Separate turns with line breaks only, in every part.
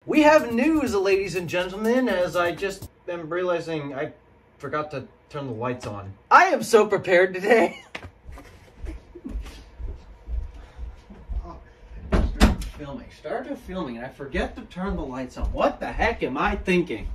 We have news, ladies and gentlemen, as I just am realizing I forgot to turn the lights on. I am so prepared today. Started filming, and I forget to turn the lights on. What the heck am I thinking?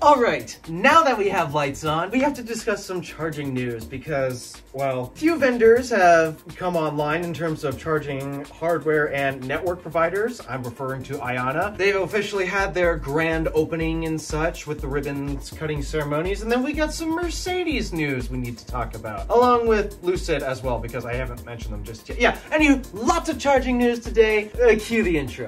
Alright, now that we have lights on, we have to discuss some charging news because, well, few vendors have come online in terms of charging hardware and network providers. I'm referring to Iona. They've officially had their grand opening and such with the ribbons cutting ceremonies, and then we got some Mercedes news we need to talk about, along with Lucid as well, because I haven't mentioned them just yet. Yeah, anyway, lots of charging news today. Cue the intro.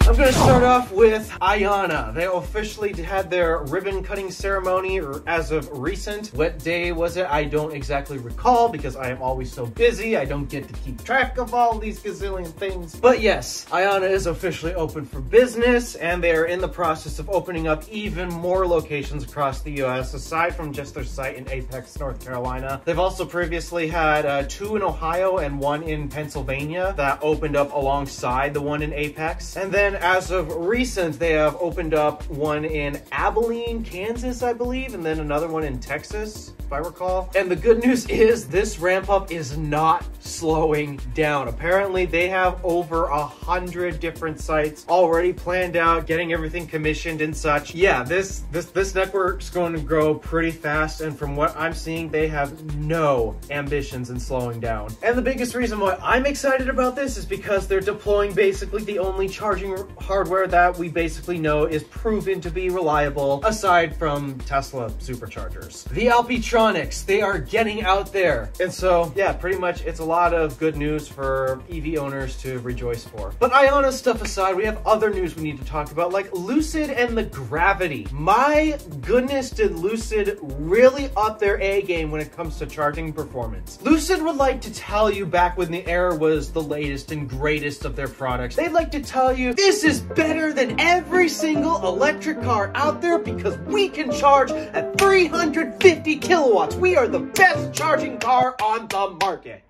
I'm gonna start off with Iona. They officially had their ribbon cutting ceremony, or as of recent. What day was it? I don't exactly recall because I am always so busy. I don't get to keep track of all these gazillion things. But yes, Iona is officially open for business, and they are in the process of opening up even more locations across the US, aside from just their site in Apex, North Carolina. They've also previously had 2 in Ohio and 1 in Pennsylvania that opened up alongside the one in Apex. And then as of recent, they have opened up one in Abilene, Kansas, I believe, and then another one in Texas, if I recall. And the good news is this ramp up is not slowing down. Apparently, they have over 100 different sites already planned out, getting everything commissioned and such. Yeah, this network's going to grow pretty fast, and from what I'm seeing, they have no ambitions in slowing down. And the biggest reason why I'm excited about this is because they're deploying basically the only charging hardware that we basically know is proven to be reliable, aside from Tesla superchargers. The Alpitronics, they are getting out there. And so, yeah, pretty much it's a lot of good news for EV owners to rejoice for. But Iona stuff aside, we have other news we need to talk about, like Lucid and the Gravity. My goodness, did Lucid really up their A game when it comes to charging performance. Lucid would like to tell you back when the Air was the latest and greatest of their products, they'd like to tell you, this is better than every single electric car out there because we can charge at 350 kilowatts. We are the best charging car on the market.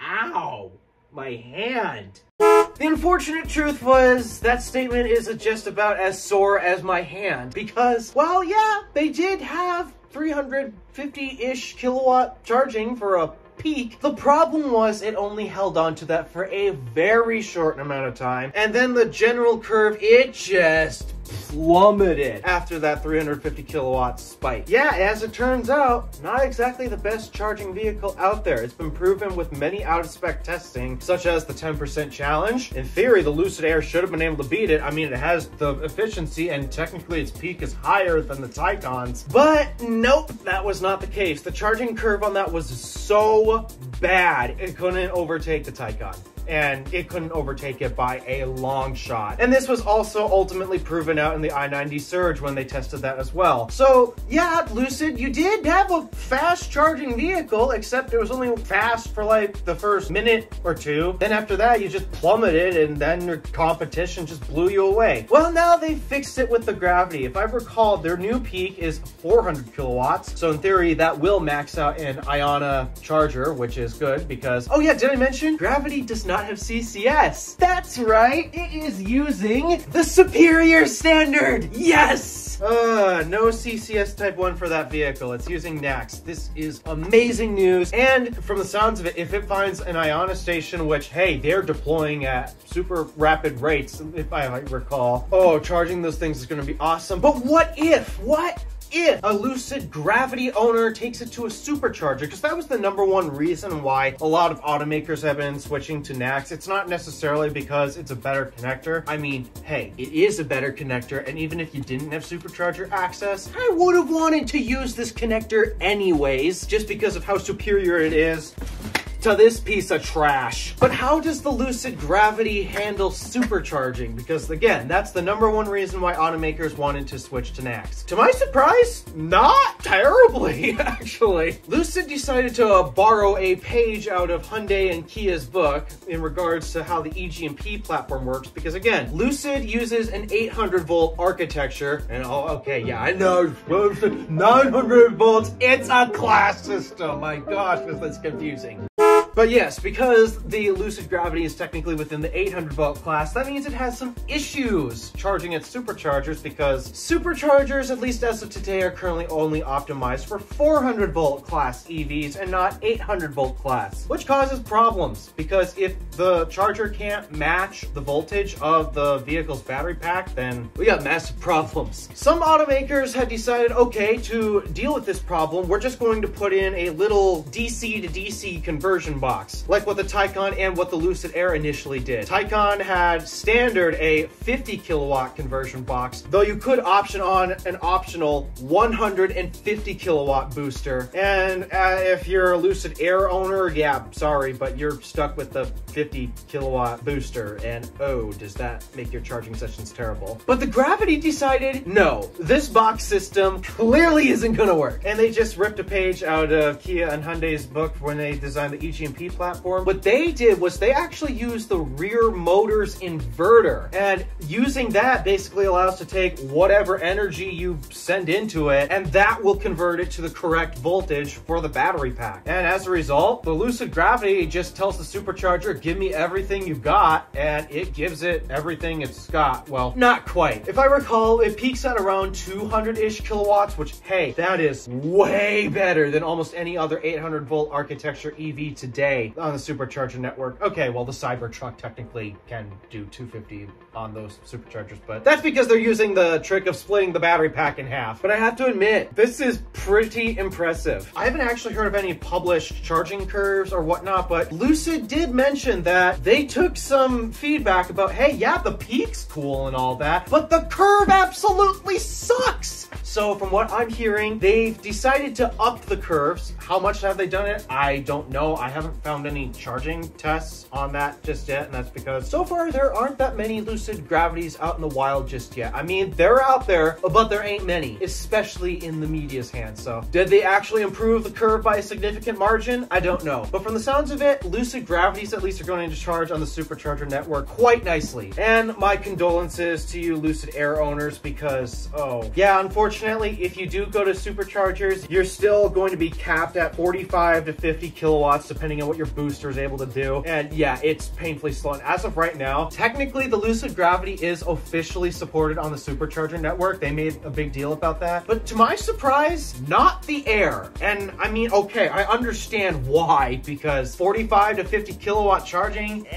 Ow, my hand. The unfortunate truth was that statement is just about as sore as my hand because, well, yeah, they did have 350-ish kilowatt charging for a peak. The problem was it only held on to that for a very short amount of time, and then the general curve, it just plummeted after that 350 kilowatt spike. Yeah, as it turns out, not exactly the best charging vehicle out there. It's been proven with many out-of-spec testing, such as the 10% challenge. In theory, the Lucid Air should have been able to beat it. I mean, it has the efficiency, and technically its peak is higher than the Taycan's. But nope, that was not the case. The charging curve on that was so bad, it couldn't overtake the Taycan. And it couldn't overtake it by a long shot. And this was also ultimately proven out in the i90 Surge when they tested that as well. So yeah, Lucid, you did have a fast charging vehicle, except it was only fast for like the first minute or two. Then after that, you just plummeted, and then your competition just blew you away. Well, now they fixed it with the Gravity. If I recall, their new peak is 400 kilowatts. So in theory, that will max out an Iona charger, which is good because, oh yeah, did I mention? Gravity does not have CCS. That's right, it is using the superior standard. Yes! No CCS Type 1 for that vehicle. It's using NACS. This is amazing news. And from the sounds of it, if it finds an Iona station, which, hey, they're deploying at super rapid rates, if I recall, oh, charging those things is going to be awesome. But what if a Lucid Gravity owner takes it to a supercharger? Because that was the #1 reason why a lot of automakers have been switching to NACS. It's not necessarily because it's a better connector. I mean, hey, it is a better connector, and even if you didn't have supercharger access, I would have wanted to use this connector anyways, just because of how superior it is to this piece of trash. But how does the Lucid Gravity handle supercharging? Because again, that's the #1 reason why automakers wanted to switch to NACS. To my surprise, not terribly, actually. Lucid decided to borrow a page out of Hyundai and Kia's book in regards to how the EGMP platform works, because again, Lucid uses an 800 volt architecture, and oh, okay, yeah, I know, 900 volts, it's a class system. My gosh, this is confusing. But yes, because the Lucid Gravity is technically within the 800 volt class, that means it has some issues charging its superchargers, because superchargers, at least as of today, are currently only optimized for 400 volt class EVs and not 800 volt class, which causes problems, because if the charger can't match the voltage of the vehicle's battery pack, then we got massive problems. Some automakers had decided, okay, to deal with this problem, we're just going to put in a little DC to DC conversion box, like what the Taycan and what the Lucid Air initially did. Taycan had standard a 50 kilowatt conversion box, though you could option on an optional 150 kilowatt booster. And if you're a Lucid Air owner, yeah, sorry, but you're stuck with the 50 kilowatt booster, and oh, does that make your charging sessions terrible. But the Gravity decided, no, this box system clearly isn't gonna work. And they just ripped a page out of Kia and Hyundai's book when they designed the EGMP platform. What they did was they actually used the rear motor's inverter, and using that basically allows to take whatever energy you send into it, and that will convert it to the correct voltage for the battery pack. And as a result, the Lucid Gravity just tells the supercharger, give me everything you've got, and it gives it everything it's got. Well, not quite. If I recall, it peaks at around 200-ish kilowatts, which, hey, that is way better than almost any other 800 volt architecture EV today on the supercharger network. Okay, well, the Cybertruck technically can do 250 on those superchargers, but that's because they're using the trick of splitting the battery pack in half. But I have to admit, this is pretty impressive. I haven't actually heard of any published charging curves or whatnot, but Lucid did mention that they took some feedback about, hey, yeah, the peak's cool and all that, but the curve absolutely sucks. So from what I'm hearing, they've decided to up the curves. How much have they done it? I don't know. I haven't found any charging tests on that just yet, and that's because so far there aren't that many Lucid Gravities out in the wild just yet. I mean, they're out there, but there ain't many, especially in the media's hands. So did they actually improve the curve by a significant margin? I don't know. But from the sounds of it, Lucid Gravities at least are going to charge on the supercharger network quite nicely. And my condolences to you Lucid Air owners, because, oh, yeah, unfortunately, if you do go to superchargers, you're still going to be capped at 45 to 50 kilowatts, depending on what your booster is able to do. And yeah, it's painfully slow. And as of right now, technically the Lucid Gravity is officially supported on the supercharger network. They made a big deal about that. But to my surprise, not the Air. And I mean, okay, I understand why, because 45 to 50 kilowatt charging,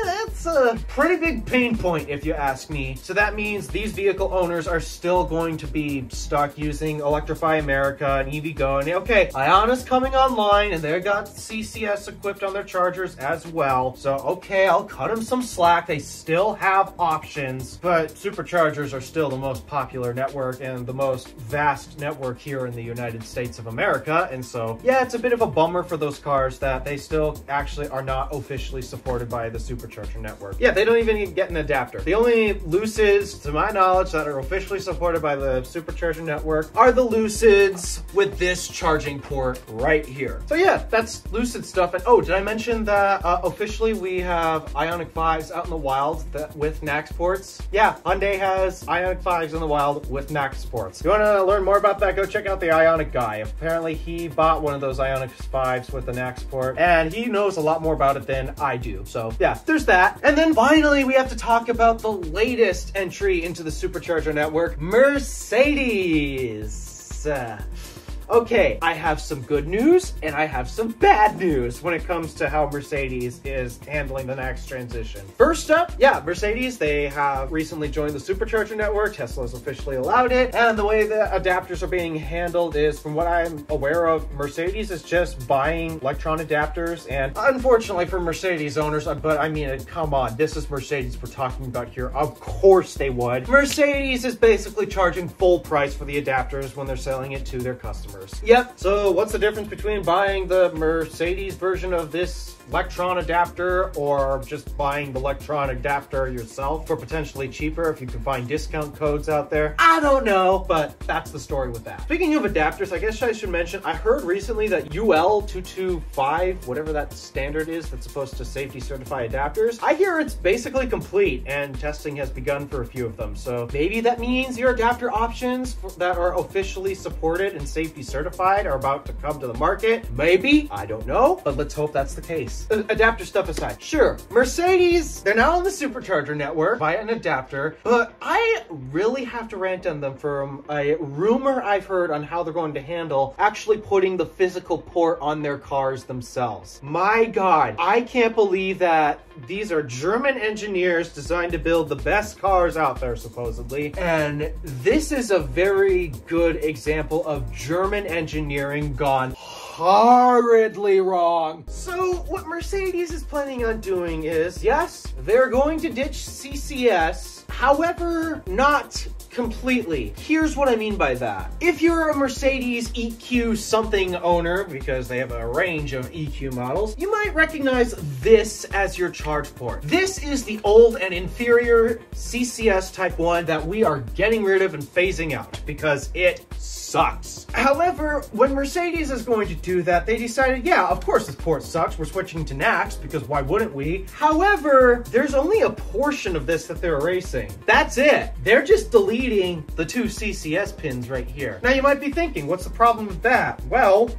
that's a pretty big pain point if you ask me. So that means these vehicle owners are still going to be stuck using Electrify America and EVgo. And okay, Ioni's coming online and they got CCS equipped on their chargers as well. So okay, I'll cut them some slack. They still have options, but superchargers are still the most popular network and the most vast network here in the United States of America. And so yeah, it's a bit of a bummer for those cars that they still actually are not officially supported by the supercharger network. Yeah, they don't even get an adapter. The only Lucids, to my knowledge, that are officially supported by the supercharger network are the Lucids with this charging port right here. So yeah, that's Lucid stuff. And oh, did I mention that officially we have Ioniq 5s out in the wild with NACS ports? Yeah, Hyundai has Ioniq 5s in the wild with NACS ports. If you want to learn more about that, go check out the Ioniq guy. Apparently he bought one of those Ioniq 5s with the NACS port, and he knows a lot more about it than I do. So yeah, there's that. And then finally, we have to talk about the latest entry into the supercharger network, Mercedes. Okay, I have some good news and I have some bad news when it comes to how Mercedes is handling the next transition. First up, yeah, Mercedes, they have recently joined the supercharger network. Tesla's officially allowed it. And the way the adapters are being handled is, from what I'm aware of, Mercedes is just buying Electron adapters. And unfortunately for Mercedes owners, but I mean, come on, this is Mercedes we're talking about here. Of course they would. Mercedes is basically charging full price for the adapters when they're selling it to their customers. Yep, so what's the difference between buying the Mercedes version of this Electron adapter or just buying the Electron adapter yourself for potentially cheaper if you can find discount codes out there. I don't know, but that's the story with that. Speaking of adapters, I guess I should mention, I heard recently that UL225, whatever that standard is that's supposed to safety certify adapters, I hear it's basically complete and testing has begun for a few of them. So maybe that means your adapter options that are officially supported and safety certified are about to come to the market. Maybe, I don't know, but let's hope that's the case. Adapter stuff aside, sure, Mercedes, they're now on the supercharger network via an adapter, but I really have to rant on them from a rumor I've heard on how they're going to handle actually putting the physical port on their cars themselves. My God, I can't believe that these are German engineers designed to build the best cars out there, supposedly. And this is a very good example of German engineering gone horridly wrong. So what Mercedes is planning on doing is, yes, they're going to ditch CCS, however, not completely. Here's what I mean by that. If you're a Mercedes EQ something owner, because they have a range of EQ models, you might recognize this as your charge port. This is the old and inferior CCS Type 1 that we are getting rid of and phasing out because it sucks. However, when Mercedes is going to do that, they decided, yeah, of course this port sucks. We're switching to NACS because why wouldn't we? However, there's only a portion of this that they're erasing. That's it. They're just deleting the 2 CCS pins right here. Now you might be thinking, what's the problem with that? Well,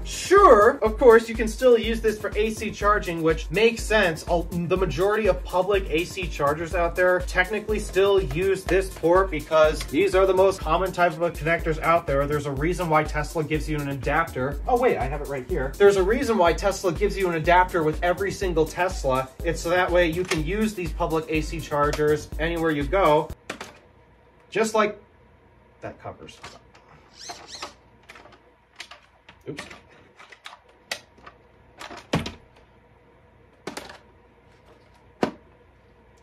sure, of course, you can still use this for AC charging, which makes sense. The majority of public AC chargers out there technically still use this port because these are the most common type of connectors out there. There's a reason why Tesla gives you an adapter. Oh wait, I have it right here. There's a reason why Tesla gives you an adapter with every single Tesla. It's so that way you can use these public AC chargers anywhere you go. Just like that covers. Oops.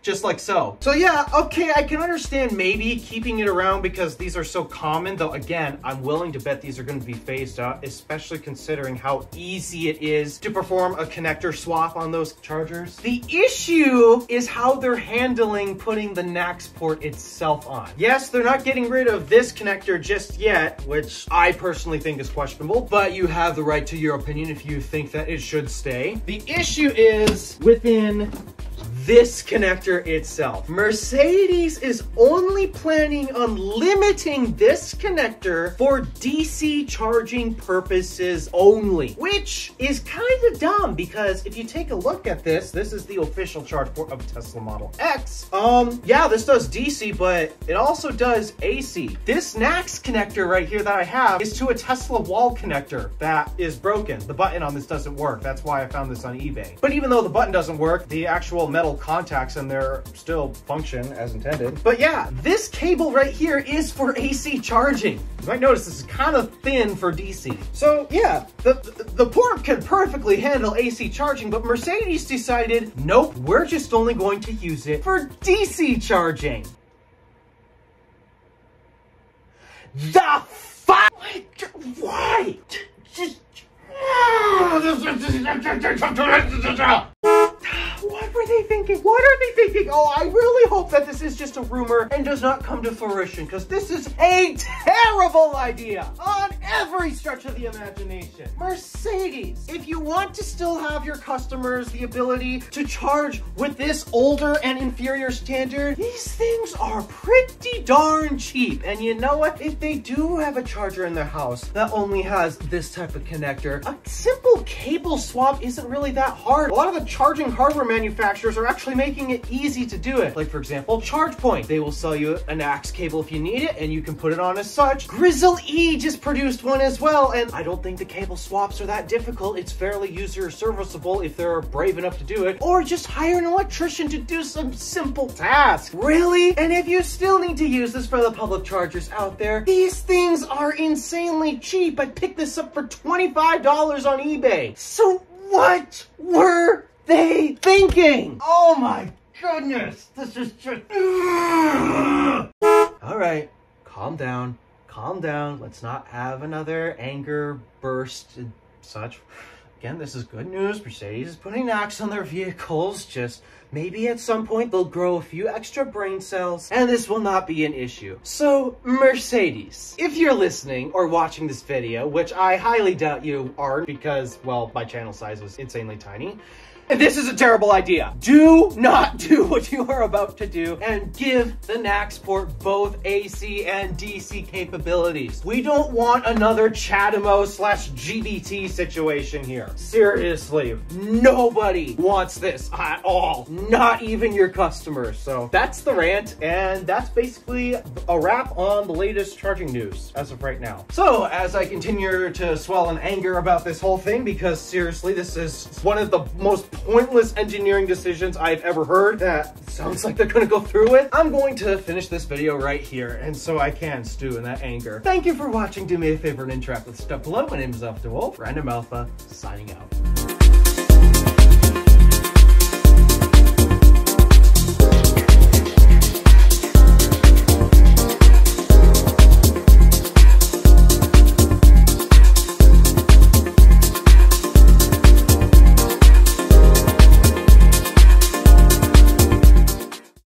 Just like so. So yeah, okay, I can understand maybe keeping it around because these are so common, though again, I'm willing to bet these are going to be phased out, especially considering how easy it is to perform a connector swap on those chargers. The issue is how they're handling putting the NACS port itself on. Yes, they're not getting rid of this connector just yet, which I personally think is questionable, but you have the right to your opinion if you think that it should stay. The issue is within this connector itself. Mercedes is only planning on limiting this connector for DC charging purposes only, which is kind of dumb because if you take a look at this, this is the official charge port of Tesla Model X. Yeah, this does DC, but it also does AC. This NACS connector right here that I have is to a Tesla wall connector that is broken. The button on this doesn't work. That's why I found this on eBay. But even though the button doesn't work, the actual metal contacts in there still function as intended. But yeah, this cable right here is for AC charging. You might notice this is kind of thin for DC. So yeah, the port can perfectly handle AC charging, but Mercedes decided, nope, we're just only going to use it for DC charging. The fuck? Why? What were they thinking? What are they thinking? Oh, I really hope that this is just a rumor and does not come to fruition, because this is a terrible idea on every stretch of the imagination. Mercedes, if you want to still have your customers the ability to charge with this older and inferior standard, these things are pretty darn cheap. And you know what? If they do have a charger in their house that only has this type of connector, a simple cable swap isn't really that hard. A lot of the charging hardware manufacturers are actually making it easy to do it. Like for example, ChargePoint. They will sell you an AX cable if you need it and you can put it on as such. Grizzle E just produced one as well, and I don't think the cable swaps are that difficult. It's fairly user serviceable if they're brave enough to do it, or just hire an electrician to do some simple tasks. Really? And if you still need to use this for the public chargers out there, these things are insanely cheap. I picked this up for $25 on eBay. So what were they thinking? Oh my goodness, this is just... All right, calm down, calm down. Let's not have another anger burst and such. again, this is good news. Mercedes is putting knocks on their vehicles. Just maybe at some point they'll grow a few extra brain cells and this will not be an issue. So Mercedes, if you're listening or watching this video, which I highly doubt you are because, well, my channel size was insanely tiny, and this is a terrible idea. Do not do what you are about to do and give the NACS port both AC and DC capabilities. We don't want another CHAdeMO/GBT situation here. Seriously, nobody wants this at all. Not even your customers. So that's the rant, and that's basically a wrap on the latest charging news as of right now. So as I continue to swell in anger about this whole thing, because seriously, this is one of the most pointless engineering decisions I've ever heard that sounds like they're gonna go through with, I'm going to finish this video right here, and so I can stew in that anger. Thank you for watching. Do me a favor and interact with stuff below. My name is DeWolf, Random Alpha, signing out.